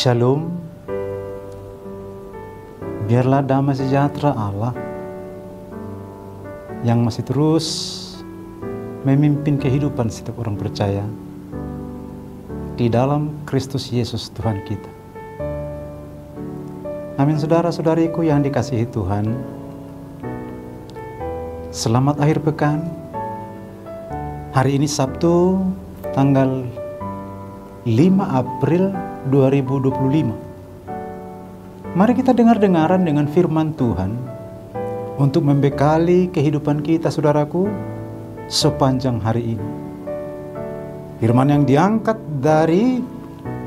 Shalom. Biarlah damai sejahtera Allah yang masih terus memimpin kehidupan setiap orang percaya di dalam Kristus Yesus Tuhan kita. Amin. Saudara-saudariku yang dikasihi Tuhan, selamat akhir pekan. Hari ini Sabtu tanggal 5 April 2025. Mari kita dengar-dengaran dengan firman Tuhan untuk membekali kehidupan kita, saudaraku, sepanjang hari ini. Firman yang diangkat dari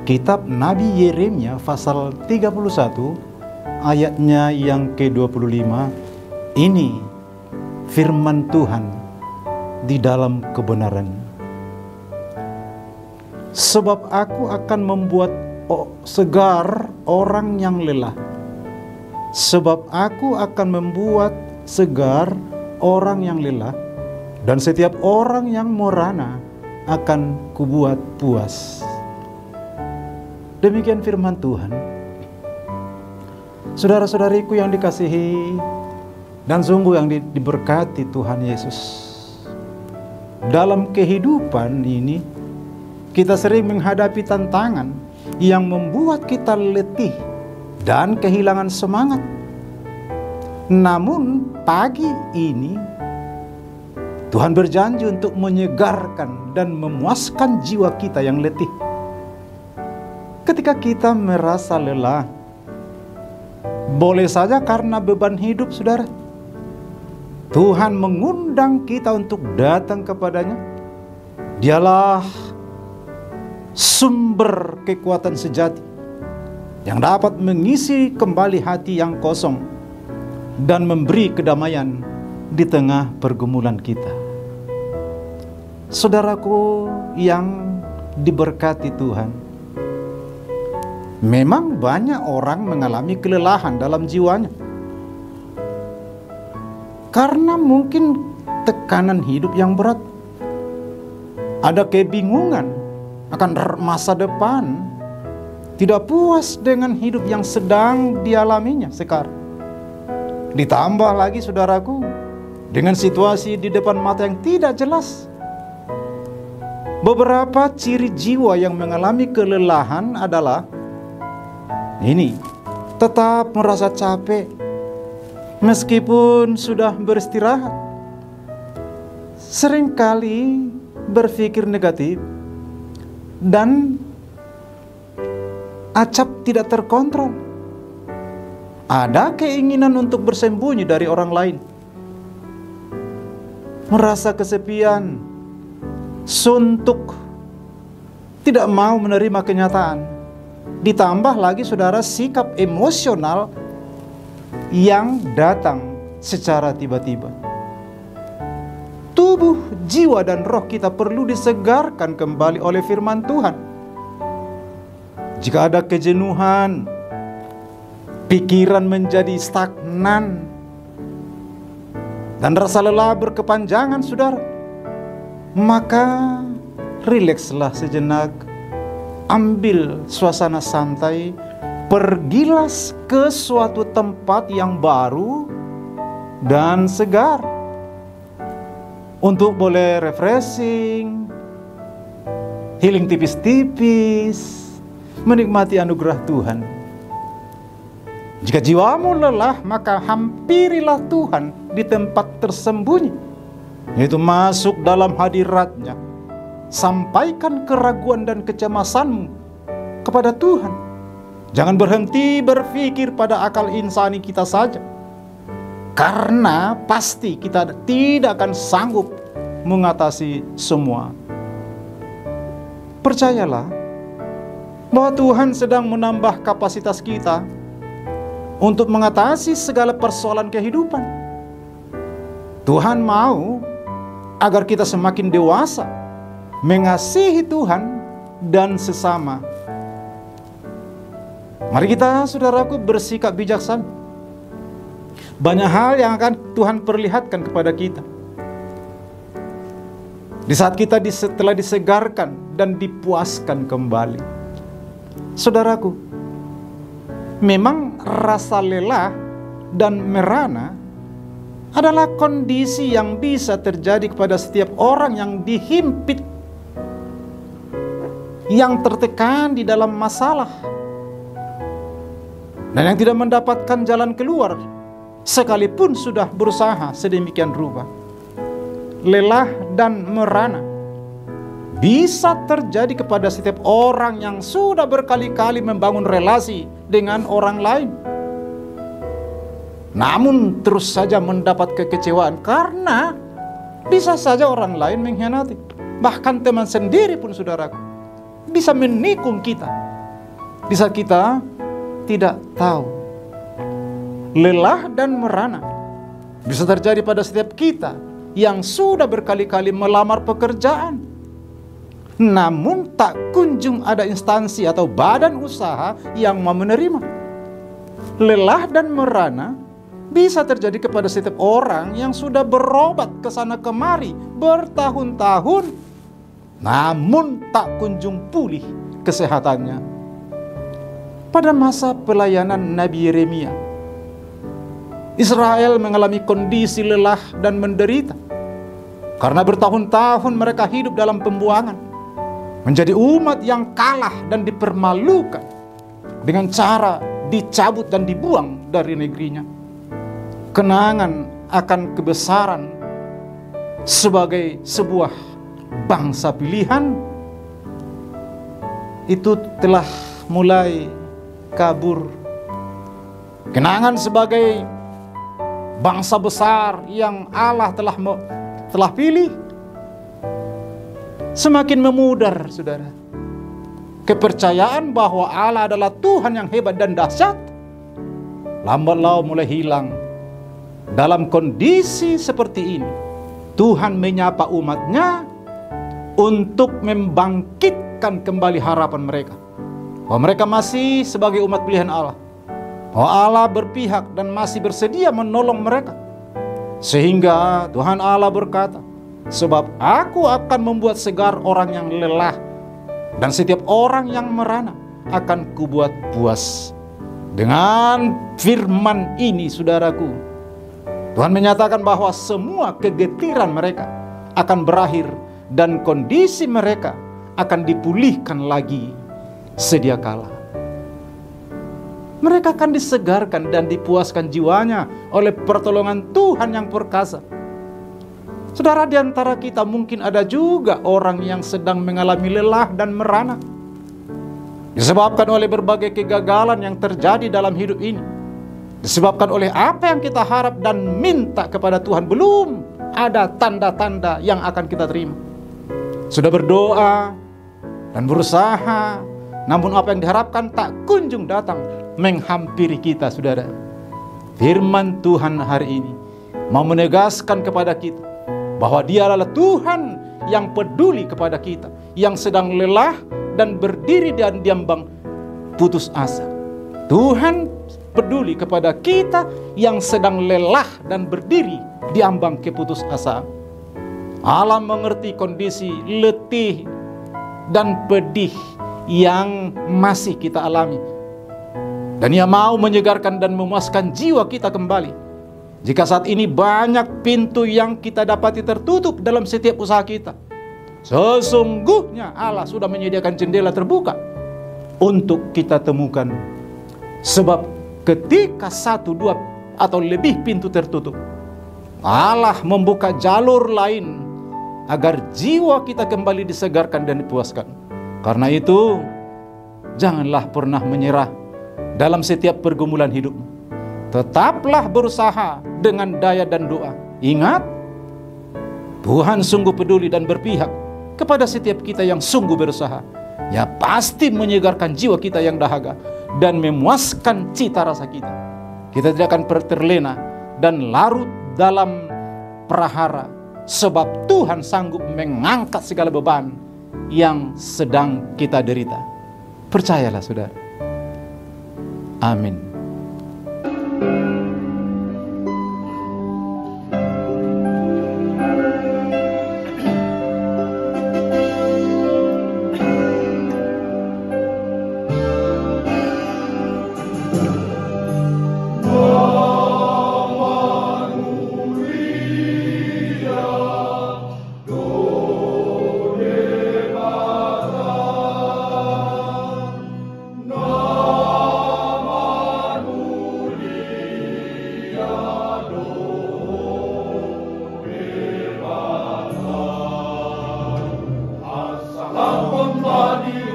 kitab Nabi Yeremia pasal 31 ayatnya yang ke-25. Ini firman Tuhan di dalam kebenaran. Sebab aku akan membuat segar orang yang lelah. Sebab aku akan membuat segar orang yang lelah, dan setiap orang yang merana akan kubuat puas. Demikian firman Tuhan. Saudara-saudariku yang dikasihi dan sungguh yang diberkati Tuhan Yesus. Dalam kehidupan ini kita sering menghadapi tantangan yang membuat kita letih dan kehilangan semangat. Namun pagi ini Tuhan berjanji untuk menyegarkan dan memuaskan jiwa kita yang letih. Ketika kita merasa lelah, boleh saja karena beban hidup, saudara, Tuhan mengundang kita untuk datang kepadanya. Dialah sumber kekuatan sejati yang dapat mengisi kembali hati yang kosong dan memberi kedamaian di tengah pergumulan kita. Saudaraku yang diberkati Tuhan, memang banyak orang mengalami kelelahan dalam jiwanya karena mungkin tekanan hidup yang berat, ada kebingungan akan masa depan, tidak puas dengan hidup yang sedang dialaminya sekarang. Ditambah lagi, saudaraku, dengan situasi di depan mata yang tidak jelas. Beberapa ciri jiwa yang mengalami kelelahan adalah ini: tetap merasa capek meskipun sudah beristirahat, seringkali berpikir negatif, dan acap tidak terkontrol. Ada keinginan untuk bersembunyi dari orang lain, merasa kesepian, suntuk, tidak mau menerima kenyataan. Ditambah lagi, saudara, sikap emosional yang datang secara tiba-tiba. Tubuh, jiwa, dan roh kita perlu disegarkan kembali oleh firman Tuhan. Jika ada kejenuhan, pikiran menjadi stagnan, dan rasa lelah berkepanjangan, saudara, maka rilekslah sejenak, ambil suasana santai, pergilah ke suatu tempat yang baru dan segar untuk boleh refreshing, healing tipis-tipis, menikmati anugerah Tuhan. Jika jiwamu lelah, maka hampirilah Tuhan di tempat tersembunyi, yaitu masuk dalam hadirat-Nya. Sampaikan keraguan dan kecemasanmu kepada Tuhan. Jangan berhenti berpikir pada akal insani kita saja, karena pasti kita tidak akan sanggup mengatasi semua. Percayalah bahwa Tuhan sedang menambah kapasitas kita untuk mengatasi segala persoalan kehidupan. Tuhan mau agar kita semakin dewasa, mengasihi Tuhan dan sesama. Mari kita, saudaraku, bersikap bijaksana. Banyak hal yang akan Tuhan perlihatkan kepada kita di saat kita telah disegarkan dan dipuaskan kembali. Saudaraku, Memang rasa lelah dan merana adalah kondisi yang bisa terjadi kepada setiap orang yang dihimpit, yang tertekan di dalam masalah, dan yang tidak mendapatkan jalan keluar sekalipun sudah berusaha sedemikian rupa. Lelah dan merana bisa terjadi kepada setiap orang yang sudah berkali-kali membangun relasi dengan orang lain, namun terus saja mendapat kekecewaan karena bisa saja orang lain mengkhianati. Bahkan teman sendiri pun, saudaraku, bisa menikung kita di saat kita tidak tahu. Lelah dan merana bisa terjadi pada setiap kita yang sudah berkali-kali melamar pekerjaan, namun tak kunjung ada instansi atau badan usaha yang mau menerima. Lelah dan merana bisa terjadi kepada setiap orang yang sudah berobat ke sana kemari bertahun-tahun, namun tak kunjung pulih kesehatannya. Pada masa pelayanan Nabi Yeremia, Israel mengalami kondisi lelah dan menderita karena bertahun-tahun mereka hidup dalam pembuangan, menjadi umat yang kalah dan dipermalukan dengan cara dicabut dan dibuang dari negerinya. Kenangan akan kebesaran sebagai sebuah bangsa pilihan itu telah mulai kabur. Kenangan sebagai bangsa besar yang Allah telah pilih semakin memudar, saudara. Kepercayaan bahwa Allah adalah Tuhan yang hebat dan dahsyat lambat laun mulai hilang. Dalam kondisi seperti ini, Tuhan menyapa umatnya untuk membangkitkan kembali harapan mereka, bahwa mereka masih sebagai umat pilihan Allah, bahwa Allah berpihak dan masih bersedia menolong mereka. Sehingga Tuhan Allah berkata, sebab aku akan membuat segar orang yang lelah, dan setiap orang yang merana akan kubuat puas. Dengan firman ini, saudaraku, Tuhan menyatakan bahwa semua kegetiran mereka akan berakhir dan kondisi mereka akan dipulihkan lagi sedia kala. Mereka akan disegarkan dan dipuaskan jiwanya oleh pertolongan Tuhan yang perkasa. Saudara, di antara kita mungkin ada juga orang yang sedang mengalami lelah dan merana, disebabkan oleh berbagai kegagalan yang terjadi dalam hidup ini, disebabkan oleh apa yang kita harap dan minta kepada Tuhan belum ada tanda-tanda yang akan kita terima. Sudah berdoa dan berusaha, namun apa yang diharapkan tak kunjung datang menghampiri kita, saudara. Firman Tuhan hari ini mau menegaskan kepada kita bahwa Dia adalah Tuhan yang peduli kepada kita, yang sedang lelah dan berdiri dan diambang putus asa. Tuhan peduli kepada kita yang sedang lelah dan berdiri di ambang keputusasaan. Allah mengerti kondisi letih dan pedih yang masih kita alami, dan Ia mau menyegarkan dan memuaskan jiwa kita kembali. Jika saat ini banyak pintu yang kita dapati tertutup dalam setiap usaha kita, sesungguhnya Allah sudah menyediakan jendela terbuka untuk kita temukan. Sebab ketika 1, 2 atau lebih pintu tertutup, Allah membuka jalur lain agar jiwa kita kembali disegarkan dan dipuaskan. Karena itu, janganlah pernah menyerah dalam setiap pergumulan hidupmu. Tetaplah berusaha dengan daya dan doa. Ingat, Tuhan sungguh peduli dan berpihak kepada setiap kita yang sungguh berusaha. Ya, pasti menyegarkan jiwa kita yang dahaga dan memuaskan cita rasa kita. Kita tidak akan terlena dan larut dalam prahara, sebab Tuhan sanggup mengangkat segala beban yang sedang kita derita. Percayalah, saudara. Amin. Maria,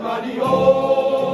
Maria,